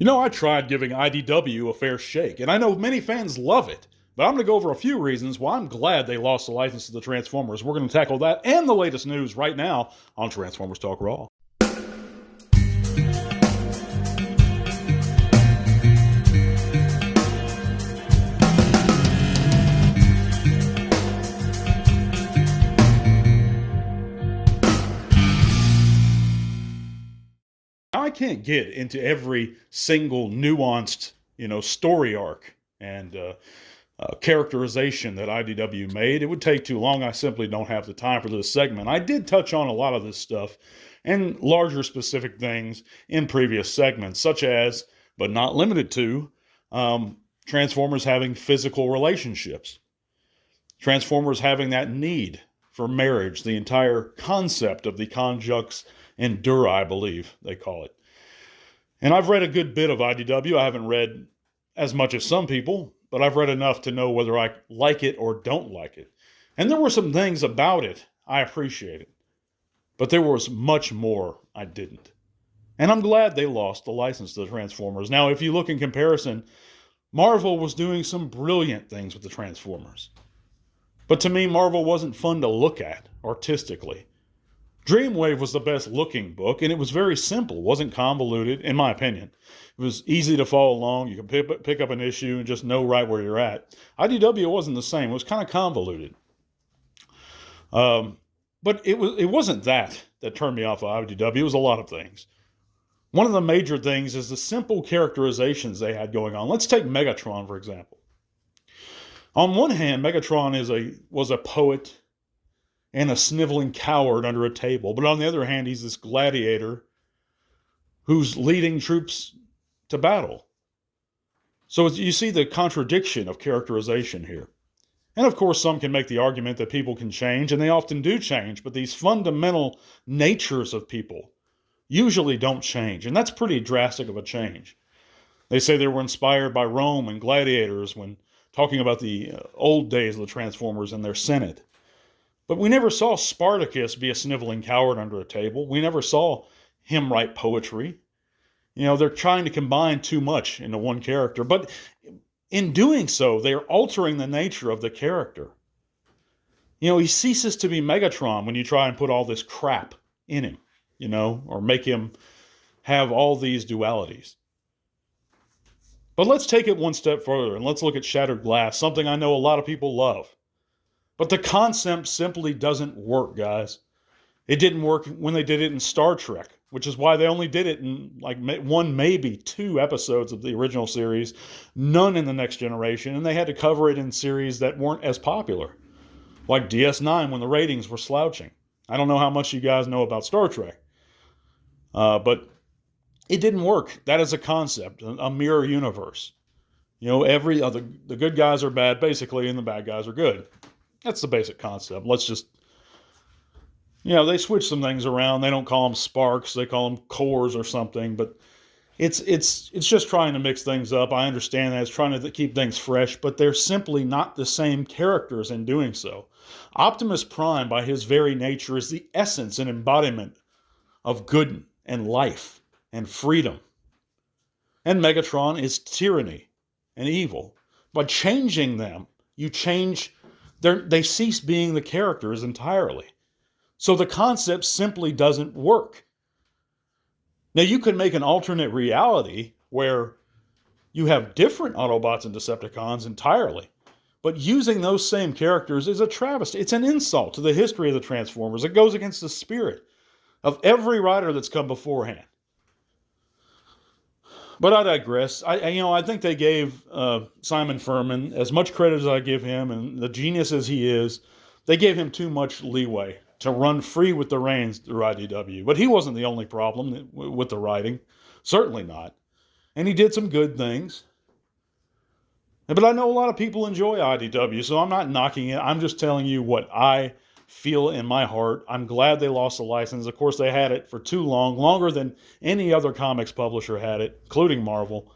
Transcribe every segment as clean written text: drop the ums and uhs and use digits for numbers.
I tried giving IDW a fair shake, and I know many fans love it, but I'm going to go over a few reasons why I'm glad they lost the license to the Transformers. We're going to tackle that and the latest news right now on Transformers Talk Raw. I can't get into every single nuanced, story arc and characterization that IDW made. It would take too long. I simply don't have the time for this segment. I did touch on a lot of this stuff and larger specific things in previous segments, such as, but not limited to, Transformers having physical relationships, Transformers having that need for marriage, the entire concept of the conjux endura, I believe they call it. And I've read a good bit of IDW. I haven't read as much as some people, but I've read enough to know whether I like it or don't like it. And there were some things about it I appreciated, but there was much more I didn't. And I'm glad they lost the license to the Transformers. Now, if you look in comparison, Marvel was doing some brilliant things with the Transformers. But to me, Marvel wasn't fun to look at artistically. Dreamwave was the best looking book, and it was very simple. It wasn't convoluted, in my opinion. It was easy to follow along. You could pick up an issue and just know right where you're at. IDW wasn't the same. It was kind of convoluted. But it wasn't that turned me off of IDW. It was a lot of things. One of the major things is the simple characterizations they had going on. Let's take Megatron, for example. On one hand, Megatron was a poet and a sniveling coward under a table. But on the other hand, he's this gladiator who's leading troops to battle. So you see the contradiction of characterization here. And of course, some can make the argument that people can change, and they often do change, but these fundamental natures of people usually don't change. And that's pretty drastic of a change. They say they were inspired by Rome and gladiators when talking about the old days of the Transformers and their Senate. But we never saw Spartacus be a sniveling coward under a table. We never saw him write poetry. They're trying to combine too much into one character. But in doing so, they're altering the nature of the character. He ceases to be Megatron when you try and put all this crap in him, or make him have all these dualities. But let's take it one step further and let's look at Shattered Glass, something I know a lot of people love. But the concept simply doesn't work, guys. It didn't work when they did it in Star Trek, which is why they only did it in like one, maybe two episodes of the original series, none in the Next Generation, and they had to cover it in series that weren't as popular, like DS9 when the ratings were slouching. I don't know how much you guys know about Star Trek, but it didn't work. That is a concept, a mirror universe. The good guys are bad, basically, and the bad guys are good. That's the basic concept. Let's just, they switch some things around. They don't call them sparks. They call them cores or something. But it's just trying to mix things up. I understand that. It's trying to keep things fresh. But they're simply not the same characters in doing so. Optimus Prime, by his very nature, is the essence and embodiment of good and life and freedom. And Megatron is tyranny and evil. By changing them, you change... They cease being the characters entirely. So the concept simply doesn't work. Now, you could make an alternate reality where you have different Autobots and Decepticons entirely, but using those same characters is a travesty. It's an insult to the history of the Transformers. It goes against the spirit of every writer that's come beforehand. But I digress. I think they gave Simon Furman as much credit as I give him, and the genius as he is, they gave him too much leeway to run free with the reins through IDW. But he wasn't the only problem with the writing. Certainly not. And he did some good things. But I know a lot of people enjoy IDW, so I'm not knocking it. I'm just telling you what I feel in my heart. I'm glad they lost the license. Of course, they had it for too long, longer than any other comics publisher had it, including Marvel.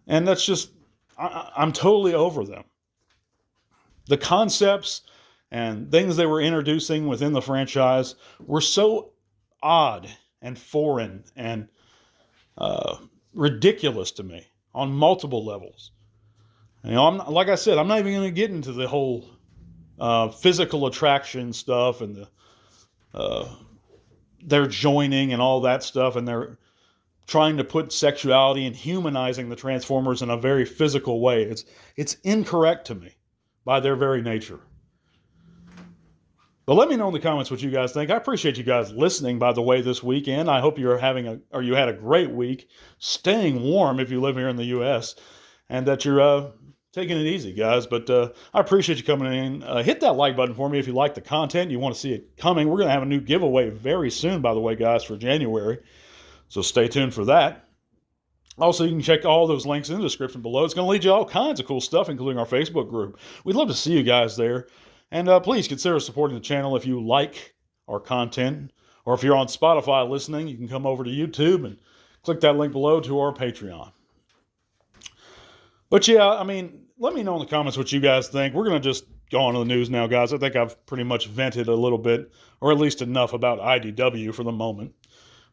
And that's just, I'm totally over them. The concepts and things they were introducing within the franchise were so odd and foreign and ridiculous to me on multiple levels. You know, like I said, I'm not even going to get into the whole physical attraction stuff and they're joining and all that stuff, and they're trying to put sexuality and humanizing the Transformers in a very physical way. It's incorrect to me by their very nature. But let me know in the comments what you guys think. I appreciate you guys listening, by the way, this weekend. I hope you're you had a great week, staying warm if you live here in the U.S., and that you're taking it easy, guys. But I appreciate you coming in. Hit that like button for me if you like the content. You want to see it coming. We're going to have a new giveaway very soon, by the way, guys, for January. So stay tuned for that. Also, you can check all those links in the description below. It's going to lead you to all kinds of cool stuff, including our Facebook group. We'd love to see you guys there. And please consider supporting the channel if you like our content. Or if you're on Spotify listening, you can come over to YouTube and click that link below to our Patreon. But yeah, I mean, let me know in the comments what you guys think. We're going to just go on to the news now, guys. I think I've pretty much vented a little bit, or at least enough about IDW for the moment.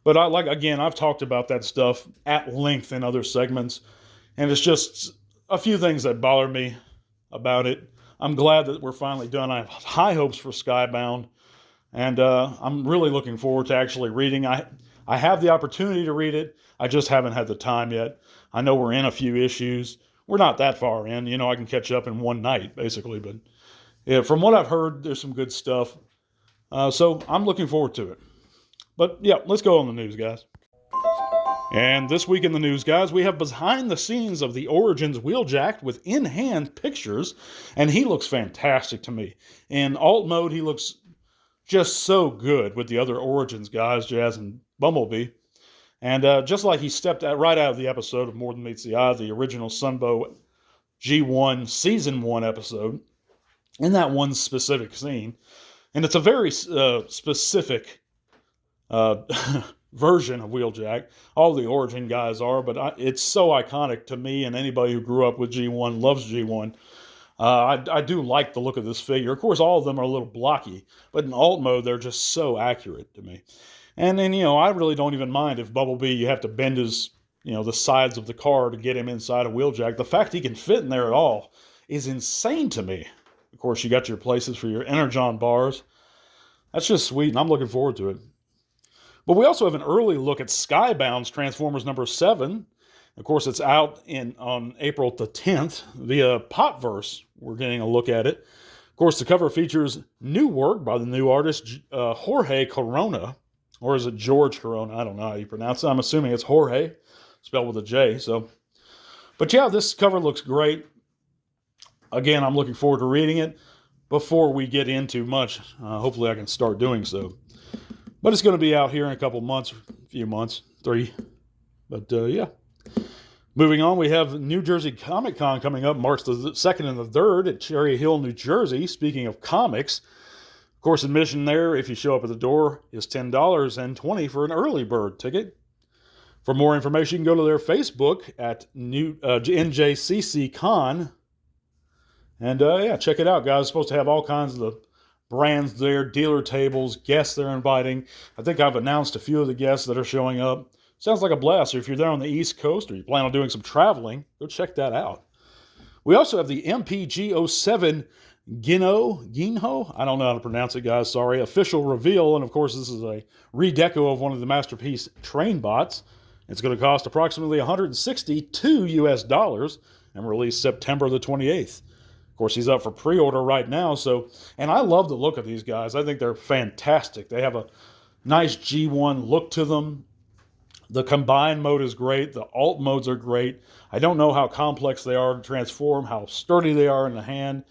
But I've talked about that stuff at length in other segments, and it's just a few things that bother me about it. I'm glad that we're finally done. I have high hopes for Skybound, and I'm really looking forward to actually reading. I have the opportunity to read it. I just haven't had the time yet. I know we're in a few issues. We're not that far in. You know, I can catch up in one night, basically. But yeah, from what I've heard, there's some good stuff. So I'm looking forward to it. But yeah, let's go on the news, guys. And this week in the news, guys, we have behind the scenes of the Origins Wheeljack with in-hand pictures, and he looks fantastic to me. In alt mode, he looks just so good with the other Origins guys, Jazz and Bumblebee. And just like he stepped right out of the episode of More Than Meets the Eye, the original Sunbow G1 Season 1 episode, in that one specific scene. And it's a very specific version of Wheeljack. All the Origin guys are, but it's so iconic to me, and anybody who grew up with G1 loves G1. I do like the look of this figure. Of course, all of them are a little blocky, but in alt mode, they're just so accurate to me. And then, you know, I really don't even mind if Bumblebee, you have to bend his, you know, the sides of the car to get him inside a Wheeljack. The fact he can fit in there at all is insane to me. Of course, you got your places for your Energon bars. That's just sweet, and I'm looking forward to it. But we also have an early look at Skybound's Transformers number 7. Of course, it's out on April the 10th via Popverse. We're getting a look at it. Of course, the cover features new work by the new artist, Jorge Corona. Or is it George Corona? I don't know how you pronounce it. I'm assuming it's Jorge, spelled with a J. But yeah, this cover looks great. Again, I'm looking forward to reading it. Before we get into much, hopefully I can start doing so. But it's going to be out here in a couple months, a few months, 3. But yeah. Moving on, we have New Jersey Comic Con coming up March the 2nd and the 3rd at Cherry Hill, New Jersey. Speaking of comics, of course, admission there, if you show up at the door, is $10 and $20 for an early bird ticket. For more information, you can go to their Facebook at NJCC Con. And yeah, check it out, guys. It's supposed to have all kinds of the brands there, dealer tables, guests they're inviting. I think I've announced a few of the guests that are showing up. Sounds like a blast. So if you're there on the East Coast or you plan on doing some traveling, go check that out. We also have the MPG07 Ginho, I don't know how to pronounce it, guys, sorry, official reveal. And of course, this is a redeco of one of the Masterpiece train bots. It's going to cost approximately $162 US and released September the 28th. Of course, he's up for pre-order right now. And I love the look of these guys. I think they're fantastic. They have a nice G1 look to them. The combined mode is great. The alt modes are great. I don't know how complex they are to transform, how sturdy they are in the hand.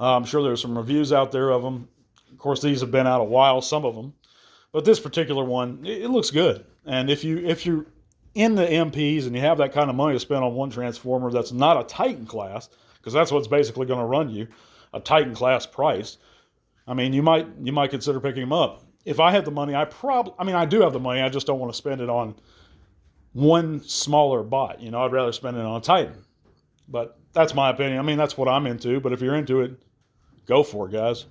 I'm sure there's some reviews out there of them. Of course, these have been out a while, some of them. But this particular one, it looks good. And if you're in the MPs and you have that kind of money to spend on one Transformer that's not a Titan class, because that's what's basically going to run you, a Titan class price, I mean, you might consider picking them up. If I had the money, I do have the money, I just don't want to spend it on one smaller bot. You know, I'd rather spend it on a Titan. But that's my opinion. I mean, that's what I'm into. But if you're into it, go for it, guys.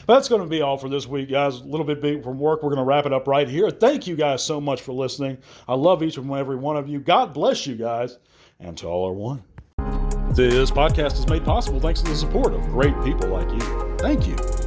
But that's going to be all for this week, guys. A little bit big from work. We're going to wrap it up right here. Thank you guys so much for listening. I love each and every one of you. God bless you guys. And to all are one. This podcast is made possible thanks to the support of great people like you. Thank you.